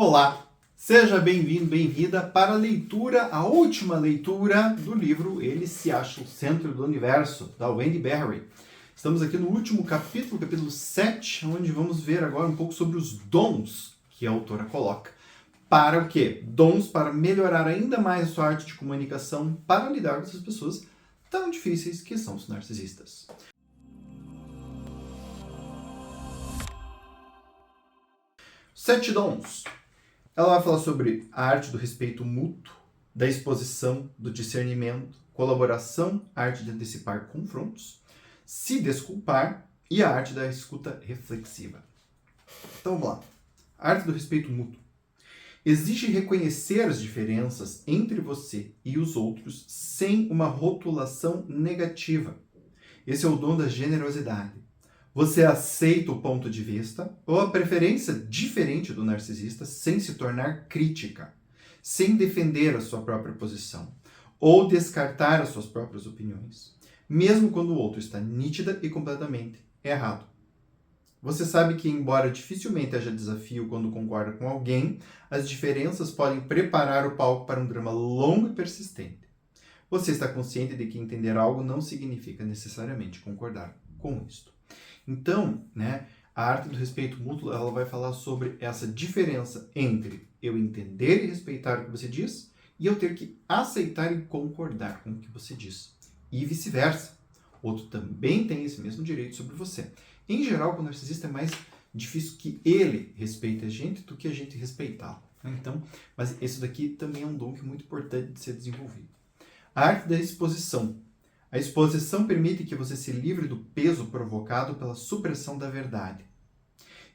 Olá, seja bem-vindo, bem-vinda para a última leitura do livro Ele se acha o centro do universo, da Wendy Berry. Estamos aqui no último capítulo, capítulo 7, onde vamos ver agora um pouco sobre os dons que a autora coloca. Para o quê? Dons para melhorar ainda mais a sua arte de comunicação para lidar com essas pessoas tão difíceis que são os narcisistas. Sete dons. Ela vai falar sobre a arte do respeito mútuo, da exposição, do discernimento, colaboração, a arte de antecipar confrontos, se desculpar e a arte da escuta reflexiva. Então vamos lá. A arte do respeito mútuo. Exige reconhecer as diferenças entre você e os outros sem uma rotulação negativa. Esse é o dom da generosidade. Você aceita o ponto de vista ou a preferência diferente do narcisista sem se tornar crítica, sem defender a sua própria posição ou descartar as suas próprias opiniões, mesmo quando o outro está nítida e completamente errado. Você sabe que, embora dificilmente haja desafio quando concorda com alguém, as diferenças podem preparar o palco para um drama longo e persistente. Você está consciente de que entender algo não significa necessariamente concordar com isto. Então, a arte do respeito mútuo, ela vai falar sobre essa diferença entre eu entender e respeitar o que você diz e eu ter que aceitar e concordar com o que você diz. E vice-versa. O outro também tem esse mesmo direito sobre você. Em geral, com o narcisista é mais difícil que ele respeite a gente do que a gente respeitá-lo. Então, mas esse daqui também é um dom que é muito importante de ser desenvolvido. A arte da exposição. A exposição permite que você se livre do peso provocado pela supressão da verdade.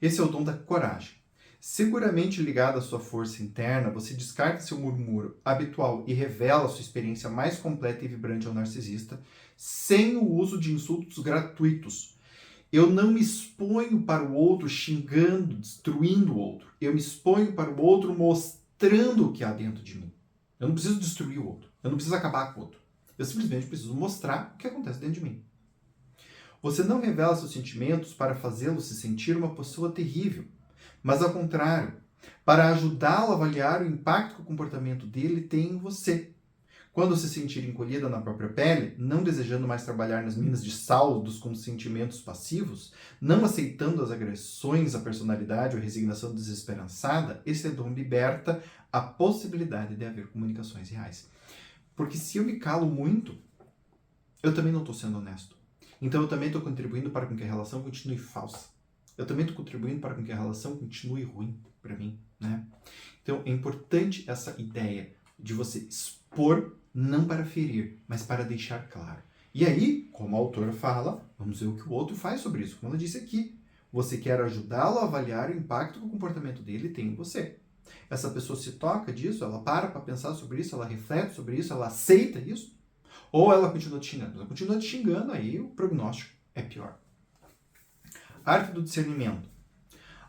Esse é o dom da coragem. Seguramente ligado à sua força interna, você descarta seu murmúrio habitual e revela sua experiência mais completa e vibrante ao narcisista, sem o uso de insultos gratuitos. Eu não me exponho para o outro xingando, destruindo o outro. Eu me exponho para o outro mostrando o que há dentro de mim. Eu não preciso destruir o outro. Eu não preciso acabar com o outro. Eu simplesmente preciso mostrar o que acontece dentro de mim. Você não revela seus sentimentos para fazê-lo se sentir uma pessoa terrível, mas ao contrário, para ajudá-lo a avaliar o impacto que o comportamento dele tem em você. Quando se sentir encolhida na própria pele, não desejando mais trabalhar nas minas de sal dos consentimentos passivos, não aceitando as agressões à personalidade ou a resignação desesperançada, esse dom liberta a possibilidade de haver comunicações reais. Porque se eu me calo muito, eu também não estou sendo honesto. Então eu também estou contribuindo para que a relação continue falsa. Eu também estou contribuindo para que a relação continue ruim para mim, Então é importante essa ideia de você expor, não para ferir, mas para deixar claro. E aí, como a autora fala, vamos ver o que o outro faz sobre isso. Como ela disse aqui, você quer ajudá-lo a avaliar o impacto que o comportamento dele tem em você. Essa pessoa se toca disso, ela para pensar sobre isso, ela reflete sobre isso, ela aceita isso, ou ela continua te xingando? Ela continua te xingando, aí o prognóstico é pior. Arte do discernimento.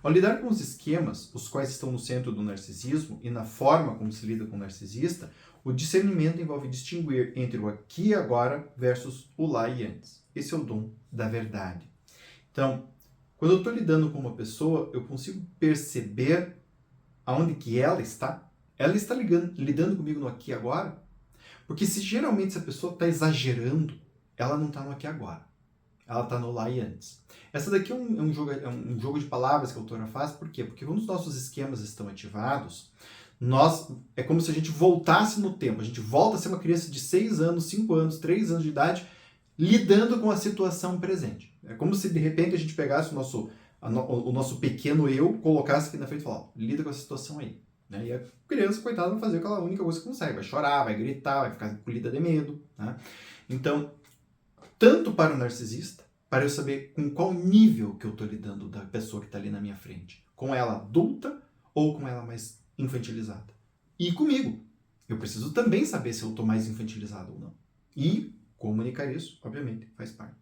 Ao lidar com os esquemas, os quais estão no centro do narcisismo e na forma como se lida com o narcisista, o discernimento envolve distinguir entre o aqui e agora versus o lá e antes. Esse é o dom da verdade. Então, quando eu estou lidando com uma pessoa, eu consigo perceber aonde que ela está lidando comigo no aqui e agora, porque se geralmente essa pessoa está exagerando, ela não está no aqui e agora, ela está no lá e antes. Essa daqui é um jogo de palavras que a autora faz, por quê? Porque quando os nossos esquemas estão ativados, é como se a gente voltasse no tempo, a gente volta a ser uma criança de 6 anos, 5 anos, 3 anos de idade, lidando com a situação presente. É como se de repente a gente pegasse o nosso pequeno eu, colocasse aqui na frente e falasse, lida com essa situação aí. E a criança, coitada, vai fazer aquela única coisa que consegue, vai chorar, vai gritar, vai ficar encolhida de medo. Então, tanto para o narcisista, para eu saber com qual nível que eu estou lidando da pessoa que está ali na minha frente, com ela adulta ou com ela mais infantilizada. E comigo, eu preciso também saber se eu estou mais infantilizado ou não. E comunicar isso, obviamente, faz parte.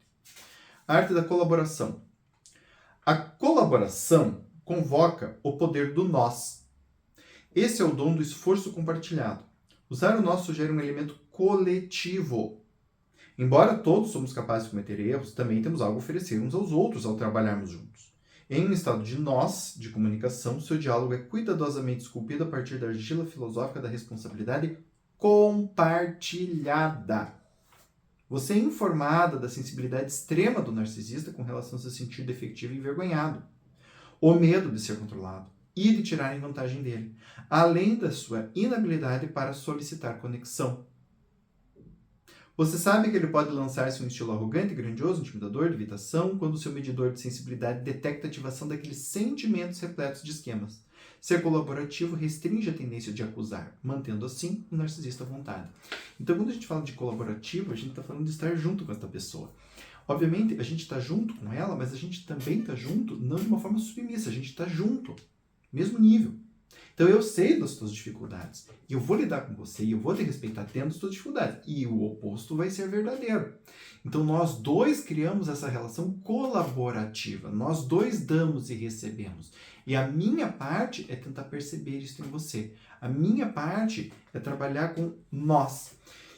A arte da colaboração. A colaboração convoca o poder do nós. Esse é o dom do esforço compartilhado. Usar o nós sugere um elemento coletivo. Embora todos somos capazes de cometer erros, também temos algo a oferecer uns aos outros ao trabalharmos juntos. Em um estado de nós, de comunicação, seu diálogo é cuidadosamente esculpido a partir da argila filosófica da responsabilidade compartilhada. Você é informada da sensibilidade extrema do narcisista com relação a se sentir defectivo e envergonhado, o medo de ser controlado e de tirarem vantagem dele, além da sua inabilidade para solicitar conexão. Você sabe que ele pode lançar-se um estilo arrogante, grandioso, intimidador, de evitação, quando seu medidor de sensibilidade detecta a ativação daqueles sentimentos repletos de esquemas. Ser colaborativo restringe a tendência de acusar, mantendo assim o narcisista à vontade. Então, quando a gente fala de colaborativo, a gente está falando de estar junto com essa pessoa. Obviamente, a gente está junto com ela, mas a gente também está junto, não de uma forma submissa, a gente está junto, mesmo nível. Então eu sei das tuas dificuldades, e eu vou lidar com você, e eu vou te respeitar tendo as tuas dificuldades, e o oposto vai ser verdadeiro. Então nós dois criamos essa relação colaborativa, nós dois damos e recebemos. E a minha parte é tentar perceber isso em você. A minha parte é trabalhar com nós.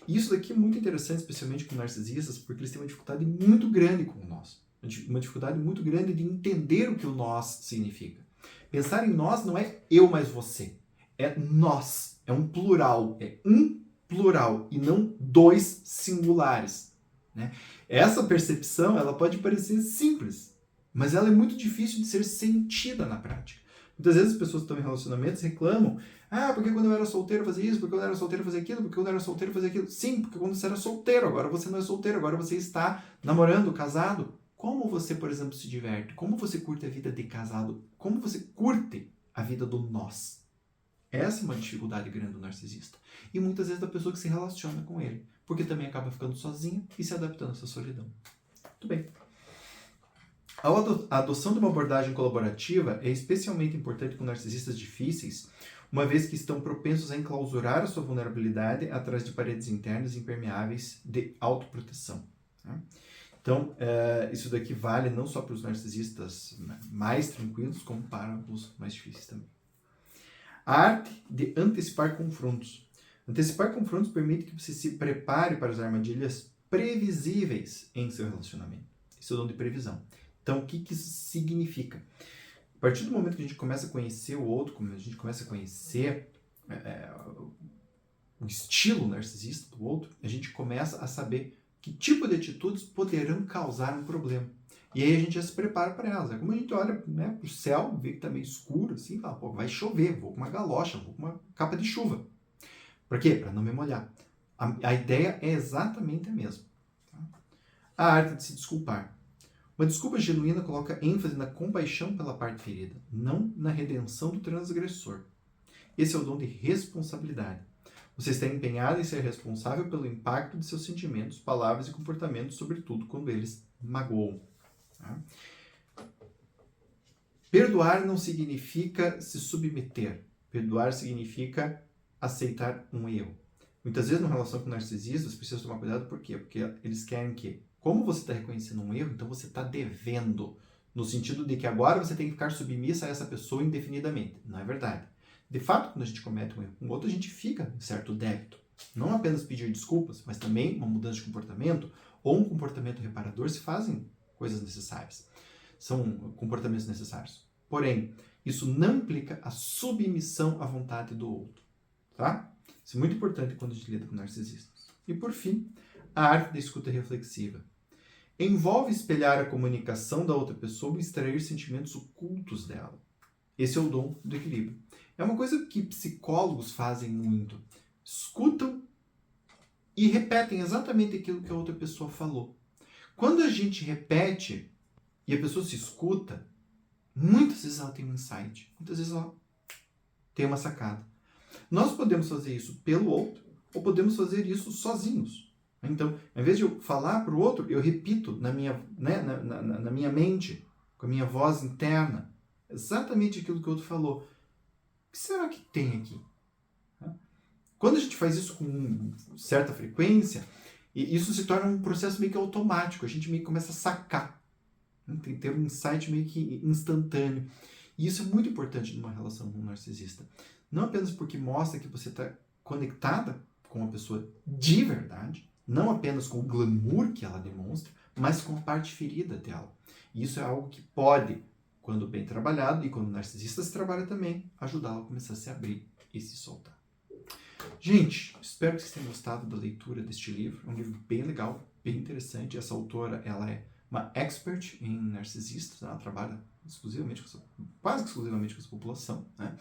E isso daqui é muito interessante, especialmente com narcisistas, porque eles têm uma dificuldade muito grande com o nós. Uma dificuldade muito grande de entender o que o nós significa. Pensar em nós não é eu mais você. É nós. É um plural. É um plural e não dois singulares. Né? Essa percepção ela pode parecer simples, mas ela é muito difícil de ser sentida na prática. Muitas vezes as pessoas que estão em relacionamentos reclamam: porque quando eu era solteiro eu fazia isso, porque quando eu era solteiro eu fazia aquilo, porque quando eu era solteiro eu fazia aquilo. Sim, porque quando você era solteiro, agora você não é solteiro, agora você está namorando, casado. Como você, por exemplo, se diverte? Como você curte a vida de casado? Como você curte a vida do nós? Essa é uma dificuldade grande do narcisista. E muitas vezes da pessoa que se relaciona com ele, porque também acaba ficando sozinha e se adaptando a essa solidão. Muito bem. A adoção de uma abordagem colaborativa é especialmente importante com narcisistas difíceis, uma vez que estão propensos a enclausurar a sua vulnerabilidade atrás de paredes internas impermeáveis de autoproteção. Tá? Então, isso daqui vale não só para os narcisistas mais tranquilos, como para os mais difíceis também. A arte de antecipar confrontos. Antecipar confrontos permite que você se prepare para as armadilhas previsíveis em seu relacionamento. Isso é o dom de previsão. Então, o que isso significa? A partir do momento que a gente começa a conhecer o outro, quando a gente começa a conhecer o estilo narcisista do outro, a gente começa a saber que tipo de atitudes poderão causar um problema. E aí a gente já se prepara para elas. É como a gente olha para o céu, vê que está meio escuro, assim, fala, vai chover, vou com uma galocha, vou com uma capa de chuva. Para quê? Para não me molhar. A ideia é exatamente a mesma. Tá? A arte de se desculpar. Uma desculpa genuína coloca ênfase na compaixão pela parte ferida, não na redenção do transgressor. Esse é o dom de responsabilidade. Você está empenhado em ser responsável pelo impacto de seus sentimentos, palavras e comportamentos, sobretudo quando eles magoam. Tá? Perdoar não significa se submeter. Perdoar significa aceitar um erro. Muitas vezes, na relação com narcisistas, precisa tomar cuidado. Por quê? Porque eles querem que, como você está reconhecendo um erro, então você está devendo. No sentido de que agora você tem que ficar submissa a essa pessoa indefinidamente. Não é verdade. De fato, quando a gente comete um erro com o outro, a gente fica em certo débito. Não apenas pedir desculpas, mas também uma mudança de comportamento ou um comportamento reparador se fazem coisas necessárias. São comportamentos necessários. Porém, isso não implica a submissão à vontade do outro. Tá? Isso é muito importante quando a gente lida com narcisistas. E por fim, a arte da escuta reflexiva. Envolve espelhar a comunicação da outra pessoa e extrair sentimentos ocultos dela. Esse é o dom do equilíbrio. É uma coisa que psicólogos fazem muito. Escutam e repetem exatamente aquilo que a outra pessoa falou. Quando a gente repete e a pessoa se escuta, muitas vezes ela tem um insight. Muitas vezes ela tem uma sacada. Nós podemos fazer isso pelo outro ou podemos fazer isso sozinhos. Então, ao invés de eu falar para o outro, eu repito na minha mente, com a minha voz interna, exatamente aquilo que o outro falou. O que será que tem aqui? Quando a gente faz isso com certa frequência, isso se torna um processo meio que automático. A gente meio que começa a sacar. Tem que ter um insight meio que instantâneo. E isso é muito importante numa relação com um narcisista. Não apenas porque mostra que você está conectada com uma pessoa de verdade, não apenas com o glamour que ela demonstra, mas com a parte ferida dela. E isso é algo que pode quando bem trabalhado e quando o narcisista se trabalha também, ajudá-lo a começar a se abrir e se soltar. Gente, espero que vocês tenham gostado da leitura deste livro. É um livro bem legal, bem interessante. Essa autora, ela é uma expert em narcisistas, ela trabalha exclusivamente quase exclusivamente com essa população, né?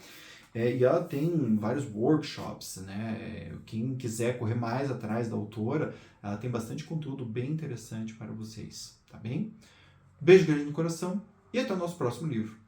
E ela tem vários workshops, né? Quem quiser correr mais atrás da autora, ela tem bastante conteúdo bem interessante para vocês, tá bem? Beijo grande no coração e até o nosso próximo livro.